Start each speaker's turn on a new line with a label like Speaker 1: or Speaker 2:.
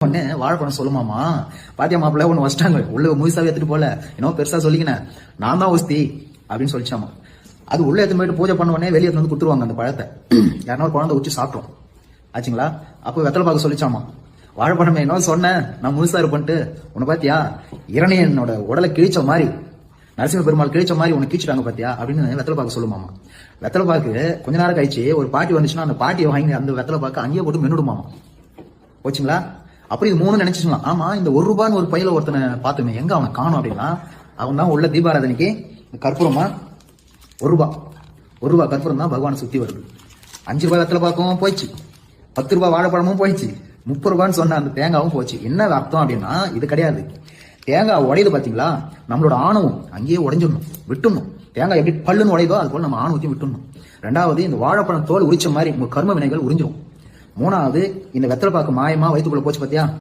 Speaker 1: ஒண்ணு வாழைப்பழம் சொல்லுமாமா பாத்தியா மாப்பிள்ள ஒண்ணு வச்சிட்டாங்க உள்ள முழுசாவே எடுத்துட்டு போல இன்னும் பெருசா சொல்லிக்கினேன் நான் தான் ஒஸ்தி அப்படின்னு சொல்லிச்சாமா. அது உள்ள எடுத்து போயிட்டு பூஜை பண்ண உடனே வெளியே வந்து குடுத்துருவாங்க அந்த பழத்தை. யாரா ஒரு குழந்தை உச்சி சாப்பிட்டோம் ஆச்சுங்களா. அப்போ வெத்தலை பார்க்க சொல்லிச்சாமா, வாழைப்பழமே என்ன சொன்னேன் நான் முழுசா இருப்பேன்ட்டு உன்னை பாத்தியா இரணையனோட உடலை கிழிச்ச மாதிரி நரசிம்ம பெருமாள் கிழிச்ச மாதிரி உனக்கு கிழிச்சிட்டாங்க பாத்தியா அப்படின்னு வெத்தலை பார்க்க சொல்லுமாமா. வெத்தலை பாக்கு கொஞ்ச நேரம் கழிச்சு ஒரு பாட்டி வந்துச்சுன்னா அந்த பாட்டியை வாங்கி அந்த வெத்தலை பாக்க அங்கேயே போட்டு மென்னுடுமாமா. போச்சுங்களா. அப்படி இது மூணு நினைச்சுக்கலாம். ஆமா இந்த ₹1 ஒரு பையில ஒருத்தனை பார்த்துமே எங்க அவனை காணும் அப்படின்னா அவன் தான் உள்ள தீபாராதனைக்கு கற்பூரமா ₹1 கற்பூரம் தான் பகவானை சுத்தி வருது. ₹5 வெத்தலை பாக்கவும் போயிடுச்சு, ₹10 வாழைப்பழமும் போயிடுச்சு, ₹30 சொன்ன அந்த தேங்காவும் போச்சு. என்ன அர்த்தம் அப்படின்னா இது கிடையாது. தேங்காய் உடையுது பாத்தீங்களா, நம்மளோட ஆணவம் அங்கேயே உடைஞ்சிடணும், விட்டுணும். தேங்காய் எப்படி பல்லுன்னு உடையதோ அது போல நம்ம ஆணவத்தையும் விட்டுணும். ரெண்டாவது இந்த வாழைப்பழம் தோல் உரிச்ச மாதிரி உங்க கர்ம வினைகள் உறிஞ்சிடும். மூணாவது இந்த வெத்தலை பாக்கு மாயமா வயிற்றுக்குள்ள போச்சு பாத்தியா.